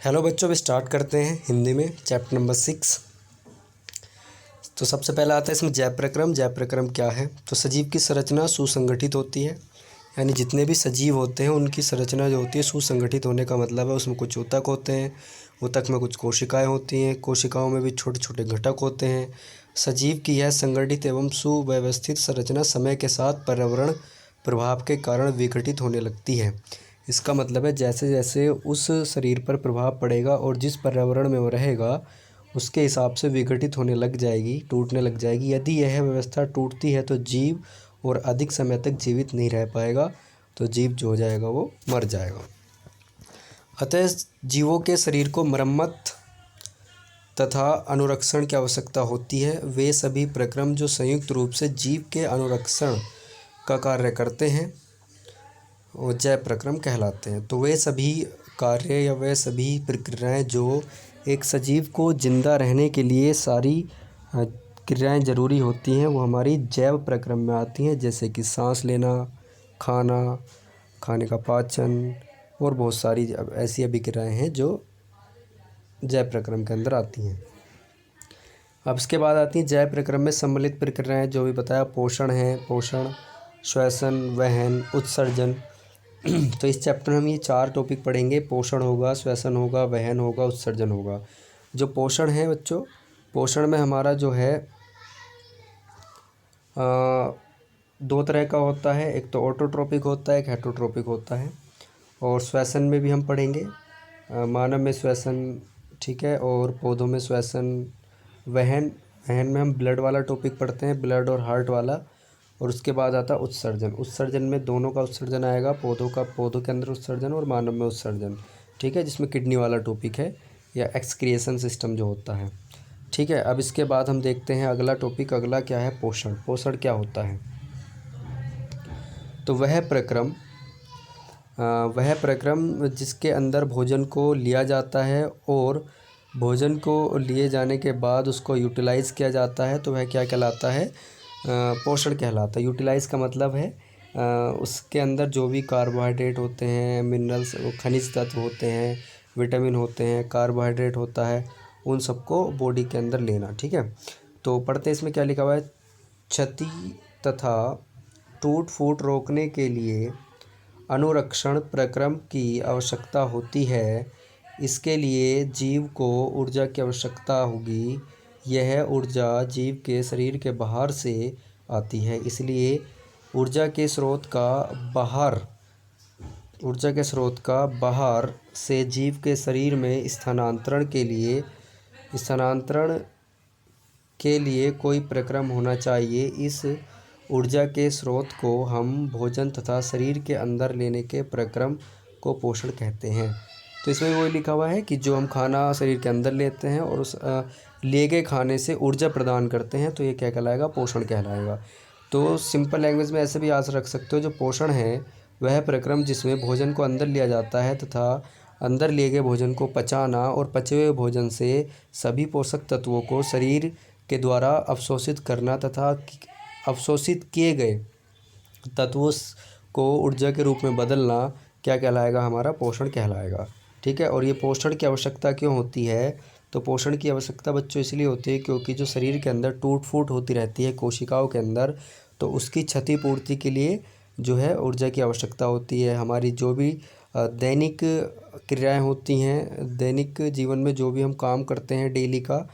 Hello बच्चों, अब start करते हैं हिंदी में चैप्टर नंबर 6। तो सबसे पहला आता है इसमें जैव प्रक्रम। जैव प्रक्रम क्या है? तो सजीव की संरचना सुसंगठित होती है, यानी जितने भी सजीव होते हैं उनकी संरचना जो होती है सुसंगठित होने का मतलब है उसमें कुछ ऊतक होते हैं, ऊतक में कुछ कोशिकाएं होती हैं, कोशिकाओं में भी छोटे छोटे घटक होते हैं। सजीव की यह संगठित एवं सुव्यवस्थित संरचना समय के साथ पर्यावरण प्रभाव के कारण विघटित होने लगती है। इसका मतलब है जैसे जैसे उस शरीर पर प्रभाव पड़ेगा और जिस पर्यावरण में वो रहेगा उसके हिसाब से विघटित होने लग जाएगी, टूटने लग जाएगी। यदि यह व्यवस्था टूटती है तो जीव और अधिक समय तक जीवित नहीं रह पाएगा, तो जीव जो हो जाएगा वो मर जाएगा। अतः जीवों के शरीर को मरम्मत तथा अनुरक्षण की आवश्यकता होती है। वे सभी प्रक्रम जो संयुक्त रूप से जीव के अनुरक्षण का कार्य करते हैं वो जैव प्रक्रम कहलाते हैं। तो वे सभी कार्य या वे सभी प्रक्रियाएं जो एक सजीव को जिंदा रहने के लिए सारी क्रियाएं ज़रूरी होती हैं वो हमारी जैव प्रक्रम में आती हैं, जैसे कि सांस लेना, खाना, खाने का पाचन और बहुत सारी ऐसी अभिक्रियाएं हैं जो जैव प्रक्रम के अंदर आती हैं। अब इसके बाद आती हैं जैव प्रक्रम में सम्मिलित प्रक्रियाएं, जो भी बताया पोषण है, पोषण, श्वसन, वहन, उत्सर्जन। तो इस चैप्टर में हम ये 4 टॉपिक पढ़ेंगे। पोषण होगा, श्वसन होगा, वहन होगा, उत्सर्जन होगा। जो पोषण है बच्चों, पोषण में हमारा जो है 2 तरह का होता है, एक तो ऑटोट्रोपिक होता है, एक हेटरोट्रोपिक होता है। और श्वसन में भी हम पढ़ेंगे, मानव में श्वसन, ठीक है, और पौधों में श्वसन। वहन में हम ब्लड वाला टॉपिक पढ़ते हैं, ब्लड और हार्ट वाला। और उसके बाद आता है उत्सर्जन। उत्सर्जन में दोनों का उत्सर्जन आएगा, पौधों के अंदर उत्सर्जन और मानव में उत्सर्जन, ठीक है, जिसमें किडनी वाला टॉपिक है या एक्सक्रिएशन सिस्टम जो होता है, ठीक है। अब इसके बाद हम देखते हैं अगला टॉपिक। अगला क्या है? पोषण। पोषण क्या होता है? तो वह प्रक्रम जिसके अंदर भोजन को लिया जाता है और भोजन को लिए जाने के बाद उसको यूटिलाइज़ किया जाता है, तो वह क्या कहलाता है? पोषण कहलाता है। यूटिलाइज़ का मतलब है उसके अंदर जो भी कार्बोहाइड्रेट होते हैं, मिनरल्स, खनिज तत्व होते हैं, विटामिन होते हैं, कार्बोहाइड्रेट होता है, उन सबको बॉडी के अंदर लेना, ठीक है। तो पढ़ते हैं इसमें क्या लिखा हुआ है। क्षति तथा टूट फूट रोकने के लिए अनुरक्षण प्रक्रम की आवश्यकता होती है। इसके लिए जीव को ऊर्जा की आवश्यकता होगी। यह ऊर्जा जीव के शरीर के बाहर से आती है, इसलिए ऊर्जा के स्रोत का बाहर से जीव के शरीर में स्थानांतरण के लिए कोई प्रक्रम होना चाहिए। इस ऊर्जा के स्रोत को हम भोजन तथा शरीर के अंदर लेने के प्रक्रम को पोषण कहते हैं। तो इसमें वो लिखा हुआ है कि जो हम खाना शरीर के अंदर लेते हैं और उस लिए गए खाने से ऊर्जा प्रदान करते हैं, तो ये क्या कहलाएगा? पोषण कहलाएगा। तो सिंपल लैंग्वेज में ऐसे भी याद रख सकते हो, जो पोषण है वह प्रक्रम जिसमें भोजन को अंदर लिया जाता है तथा अंदर लिए गए भोजन को पचाना और पचे हुए भोजन से सभी पोषक तत्वों को शरीर के द्वारा अवशोषित करना तथा अवशोषित किए गए तत्वों को ऊर्जा के रूप में बदलना क्या कहलाएगा? हमारा पोषण कहलाएगा, ठीक है। और ये पोषण की आवश्यकता क्यों होती है? तो पोषण की आवश्यकता बच्चों इसलिए होती है क्योंकि जो शरीर के अंदर टूट फूट होती रहती है कोशिकाओं के अंदर, तो उसकी क्षतिपूर्ति के लिए जो है ऊर्जा की आवश्यकता होती है। हमारी जो भी दैनिक क्रियाएं होती हैं, दैनिक जीवन में जो भी हम काम करते हैं डेली का,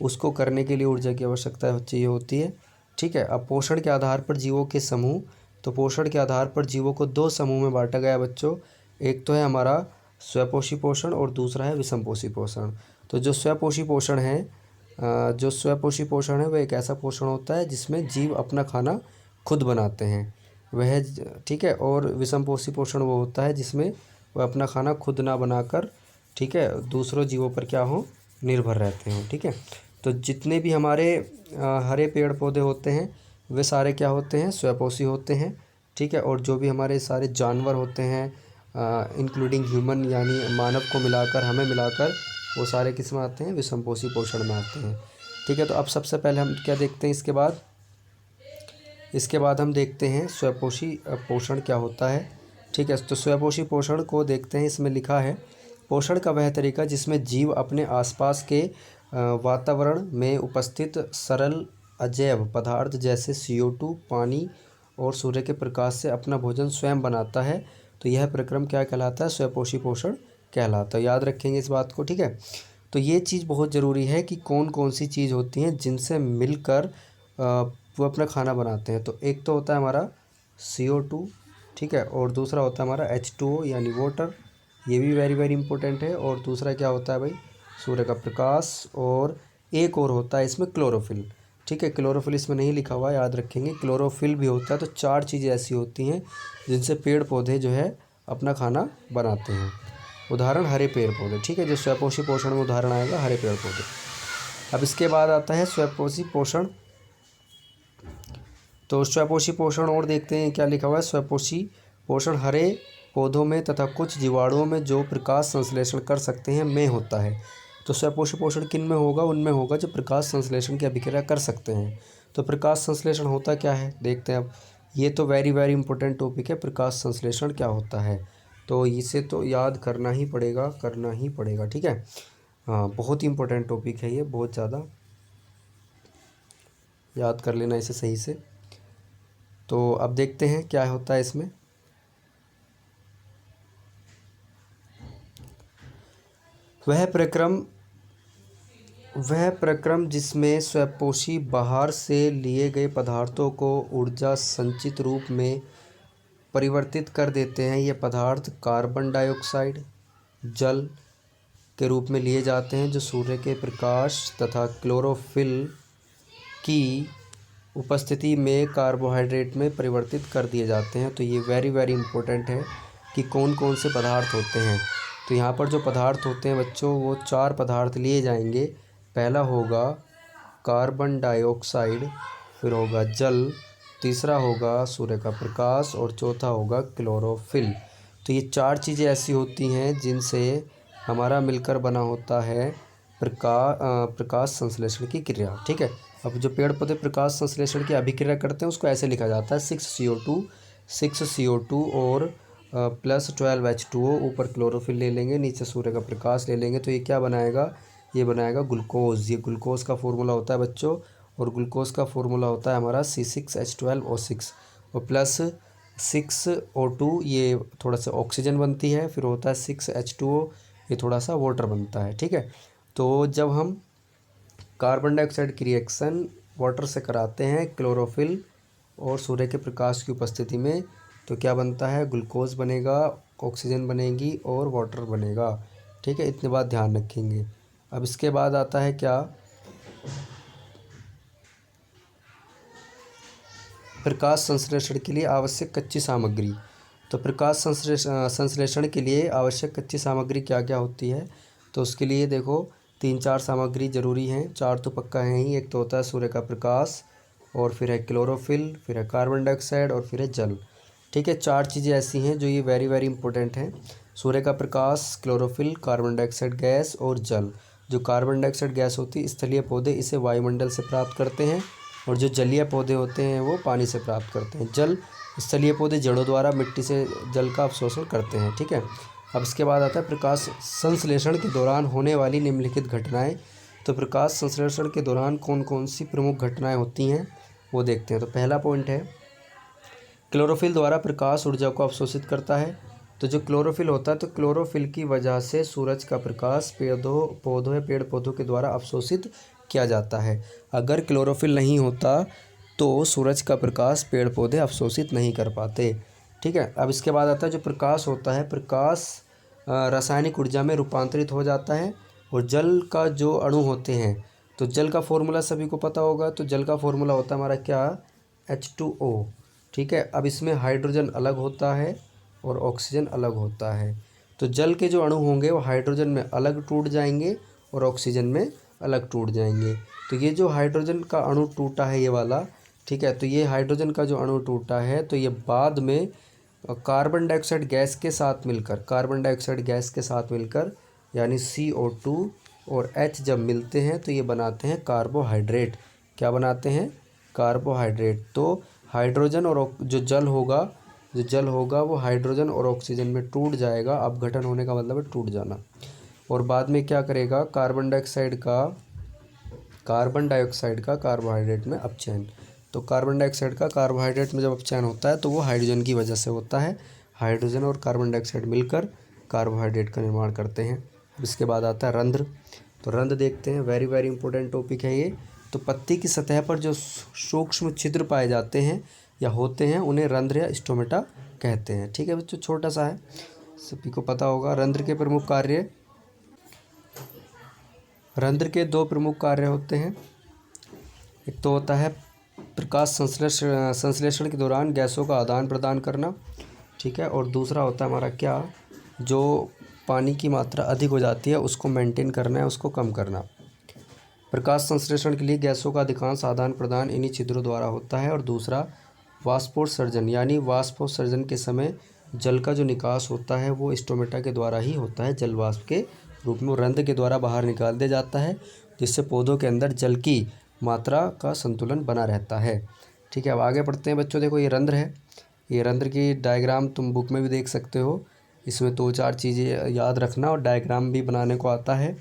उसको करने के लिए ऊर्जा की आवश्यकता चाहिए होती है, ठीक है। अब पोषण के आधार पर जीवों के समूह। तो पोषण के आधार पर जीवों को 2 समूह में बांटा गया बच्चों। एक तो है हमारा स्वपोषी पोषण और दूसरा है विषमपोषी पोषण। तो जो स्वपोषी पोषण है वह एक ऐसा पोषण होता है जिसमें जीव अपना खाना खुद बनाते हैं, वह, ठीक है। और विषमपोषी पोषण वो होता है जिसमें वह अपना खाना खुद ना बनाकर, ठीक है, दूसरों जीवों पर क्या हो, निर्भर रहते हों, ठीक है। तो जितने भी हमारे हरे पेड़ पौधे होते हैं वे सारे क्या होते हैं? स्वपोषी होते हैं, ठीक है। और जो भी हमारे सारे जानवर होते हैं इंक्लूडिंग ह्यूमन, यानी मानव को मिलाकर, हमें मिलाकर, वो सारे किस में आते हैं? विषमपोषी पोषण में आते हैं, ठीक है। तो अब सबसे पहले हम क्या देखते हैं इसके बाद हम देखते हैं स्वपोषी पोषण क्या होता है, ठीक है। तो स्वपोषी पोषण को देखते हैं। इसमें लिखा है पोषण का वह तरीका जिसमें जीव अपने आसपास के वातावरण में उपस्थित सरल अजैव पदार्थ जैसे CO2, पानी और सूर्य के प्रकाश से अपना भोजन स्वयं बनाता है, तो यह प्रक्रम क्या कहलाता है? स्वपोषी पोषण कहलाता है। याद रखेंगे इस बात को, ठीक है। तो ये चीज़ बहुत ज़रूरी है कि कौन कौन सी चीज़ होती हैं जिनसे मिलकर वो अपना खाना बनाते हैं। तो एक तो होता है हमारा CO2, ठीक है, और दूसरा होता है हमारा H2O यानी वाटर, ये भी वेरी वेरी इंपॉर्टेंट है। और दूसरा क्या होता है भाई? सूर्य का प्रकाश। और एक और होता है इसमें क्लोरोफिल, ठीक है। क्लोरोफिल इसमें नहीं लिखा हुआ, याद रखेंगे। क्लोरोफिल भी होता है। तो 4 चीज़ें ऐसी होती हैं जिनसे पेड़ पौधे जो है अपना खाना बनाते हैं। उदाहरण हरे पेड़ पौधे, ठीक है, जो स्वपोषी पोषण में उदाहरण आएगा हरे पेड़ पौधे। अब इसके बाद आता है स्वपोषी पोषण। तो स्वपोषी पोषण और देखते हैं क्या लिखा हुआ है। स्वपोषी पोषण हरे पौधों में तथा कुछ जीवाणुओं में जो प्रकाश संश्लेषण कर सकते हैं में होता है। तो स्वपोषी पोषण किन में होगा? उनमें होगा जो प्रकाश संश्लेषण की अभिक्रिया कर सकते हैं। तो प्रकाश संश्लेषण होता क्या है देखते हैं अब। ये तो वेरी वेरी इंपॉर्टेंट टॉपिक है, प्रकाश संश्लेषण क्या होता है। तो इसे तो याद करना ही पड़ेगा, ठीक है। हाँ, बहुत ही इंपॉर्टेंट टॉपिक है ये, बहुत ज़्यादा याद कर लेना इसे सही से। तो अब देखते हैं क्या होता है इसमें। वह प्रक्रम जिसमें स्वपोषी बाहर से लिए गए पदार्थों को ऊर्जा संचित रूप में परिवर्तित कर देते हैं। ये पदार्थ कार्बन डाइऑक्साइड, जल के रूप में लिए जाते हैं जो सूर्य के प्रकाश तथा क्लोरोफिल की उपस्थिति में कार्बोहाइड्रेट में परिवर्तित कर दिए जाते हैं। तो ये वेरी वेरी इंपॉर्टेंट है कि कौन कौन से पदार्थ होते हैं। तो यहाँ पर जो पदार्थ होते हैं बच्चों, वो 4 पदार्थ लिए जाएंगे। पहला होगा कार्बन डाइऑक्साइड, फिर होगा जल, तीसरा होगा सूर्य का प्रकाश और चौथा होगा क्लोरोफिल। तो ये 4 चीज़ें ऐसी होती हैं जिनसे हमारा मिलकर बना होता है प्रकाश संश्लेषण की क्रिया, ठीक है। अब जो पेड़ पौधे प्रकाश संश्लेषण की अभिक्रिया करते हैं उसको ऐसे लिखा जाता है 6CO2 और प्लस 12H2O, ऊपर क्लोरोफिल ले लेंगे, नीचे सूर्य का प्रकाश ले लेंगे। तो ये क्या बनाएगा? ये बनाएगा ग्लूकोज। ये ग्लूकोज का फॉर्मूला होता है बच्चों, और ग्लूकोज का फॉर्मूला होता है हमारा C6H12O6 और प्लस 6O2, ये थोड़ा सा ऑक्सीजन बनती है, फिर होता है 6H2O, ये थोड़ा सा वाटर बनता है, ठीक है। तो जब हम कार्बन डाइऑक्साइड की रिएक्शन वाटर से कराते हैं क्लोरोफिल और सूर्य के प्रकाश की उपस्थिति में, तो क्या बनता है? ग्लूकोज बनेगा, ऑक्सीजन बनेगी और वाटर बनेगा, ठीक है। इतनी बात ध्यान रखेंगे। अब इसके बाद आता है क्या? प्रकाश संश्लेषण के लिए आवश्यक कच्ची सामग्री। तो प्रकाश संश्लेषण के लिए आवश्यक कच्ची सामग्री क्या क्या होती है? तो उसके लिए देखो 3-4 सामग्री ज़रूरी हैं, 4 तो पक्का है ही। एक तो होता है सूर्य का प्रकाश, और फिर है क्लोरोफिल, फिर है कार्बन डाइऑक्साइड और फिर है जल, ठीक है। 4 चीज़ें ऐसी हैं जो ये वेरी वेरी इंपॉर्टेंट हैं। सूर्य का प्रकाश, क्लोरोफिल, कार्बन डाइऑक्साइड गैस और जल। जो कार्बन डाइऑक्साइड गैस होती है स्थलीय पौधे इसे वायुमंडल से प्राप्त करते हैं, और जो जलीय पौधे होते हैं वो पानी से प्राप्त करते हैं। जल स्थलीय पौधे जड़ों द्वारा मिट्टी से जल का अवशोषण करते हैं, ठीक है। अब इसके बाद आता है प्रकाश संश्लेषण के दौरान होने वाली निम्नलिखित घटनाएं। तो प्रकाश संश्लेषण के दौरान कौन कौन सी प्रमुख घटनाएं होती हैं वो देखते हैं। तो पहला पॉइंट है क्लोरोफिल द्वारा प्रकाश ऊर्जा को अवशोषित करता है। तो जो क्लोरोफिल होता है, तो क्लोरोफिल की वजह से सूरज का प्रकाश पेड़ पौधों के द्वारा अवशोषित किया जाता है। अगर क्लोरोफिल नहीं होता तो सूरज का प्रकाश पेड़ पौधे अवशोषित नहीं कर पाते, ठीक है। अब इसके बाद आता है जो प्रकाश होता है, प्रकाश रासायनिक ऊर्जा में रूपांतरित हो जाता है। और जल का जो अणु होते हैं, तो जल का फॉर्मूला सभी को पता होगा। तो जल का फॉर्मूला होता है हमारा क्या? H2O, ठीक है। अब इसमें हाइड्रोजन अलग होता है और ऑक्सीजन अलग होता है। तो जल के जो अणु होंगे वो हाइड्रोजन में अलग टूट जाएंगे और ऑक्सीजन में अलग टूट जाएंगे। तो ये जो हाइड्रोजन का अणु टूटा है ये वाला, ठीक है, तो ये हाइड्रोजन का जो अणु टूटा है तो ये बाद में कार्बन डाइऑक्साइड गैस के साथ मिलकर यानी CO2 और H जब मिलते हैं तो ये बनाते हैं कार्बोहाइड्रेट। क्या बनाते हैं? कार्बोहाइड्रेट। तो हाइड्रोजन और जो जल होगा जो जल होगा वो हाइड्रोजन और ऑक्सीजन में टूट जाएगा। अपघटन होने का मतलब है टूट जाना। और बाद में क्या करेगा, कार्बन डाइऑक्साइड का कार्बोहाइड्रेट में अपचयन। तो कार्बन डाइऑक्साइड का कार्बोहाइड्रेट में जब अपचयन होता है तो वो हाइड्रोजन की वजह से होता है। हाइड्रोजन और कार्बन डाइऑक्साइड मिलकर कार्बोहाइड्रेट का निर्माण करते हैं। अब इसके बाद आता है रंध्र। तो रंध्र देखते हैं, वेरी वेरी इंपॉर्टेंट टॉपिक है ये। तो पत्ती की सतह पर जो सूक्ष्म छिद्र पाए जाते हैं या होते हैं उन्हें रंध्र या स्टोमेटा कहते हैं। ठीक है बच्चों, छोटा सा है, सभी को पता होगा। रंध्र के प्रमुख कार्य, रंध्र के दो प्रमुख कार्य होते हैं। एक तो होता है प्रकाश संश्लेषण के दौरान गैसों का आदान प्रदान करना, ठीक है। और दूसरा होता है हमारा क्या, जो पानी की मात्रा अधिक हो जाती है उसको मेंटेन करना है, उसको कम करना। प्रकाश संश्लेषण के लिए गैसों का अधिकांश आदान प्रदान इन्हीं छिद्रों द्वारा होता है। और दूसरा वाष्पोत्सर्जन, यानी वाष्पोत्सर्जन के समय जल का जो निकास होता है वो स्टोमेटा के द्वारा ही होता है। जल वाष्प के रूप में रंध्र के द्वारा बाहर निकाल दिया जाता है, जिससे पौधों के अंदर जल की मात्रा का संतुलन बना रहता है। ठीक है, अब आगे बढ़ते हैं बच्चों। देखो ये रंध्र है, ये रंध्र की डायग्राम तुम बुक में भी देख सकते हो। इसमें 2-4 चीज़ें याद रखना और डायग्राम भी बनाने को आता है।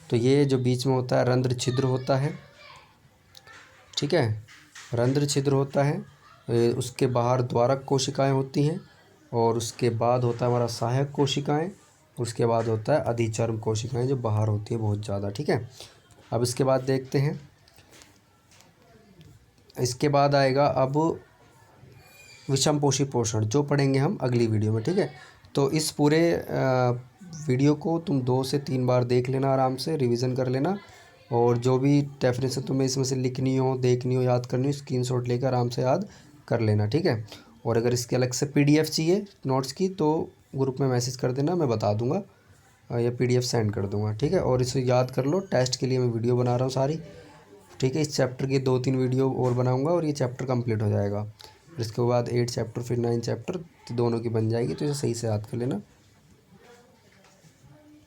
तो ये जो बीच में होता है रंध्र छिद्र होता है, ठीक है, रंध्र छिद्र होता है। उसके बाहर द्वारक कोशिकाएं होती हैं और उसके बाद होता है हमारा सहायक कोशिकाएं, उसके बाद होता है अधिचर्म कोशिकाएं जो बाहर होती है बहुत ज़्यादा। ठीक है, अब इसके बाद देखते हैं, इसके बाद आएगा अब विषमपोषी पोषण, जो पढ़ेंगे हम अगली वीडियो में। ठीक है, तो इस पूरे वीडियो को तुम 2 से 3 बार देख लेना, आराम से रिवीजन कर लेना। और जो भी डेफिनेशन तुम्हें इसमें से लिखनी हो, देखनी हो, याद करनी हो, स्क्रीनशॉट लेकर आराम से याद कर लेना। ठीक है, और अगर इसके अलग से PDF चाहिए नोट्स की तो ग्रुप में मैसेज कर देना, मैं बता दूंगा या PDF सेंड कर दूंगा। ठीक है, और इसे याद कर लो, टेस्ट के लिए मैं वीडियो बना रहा हूँ सारी। ठीक है, इस चैप्टर की 2-3 वीडियो और बनाऊंगा और ये चैप्टर कंप्लीट हो जाएगा। फिर इसके बाद 8 चैप्टर, फिर 9 चैप्टर, तो दोनों की बन जाएगी। तो इसे सही से याद कर लेना।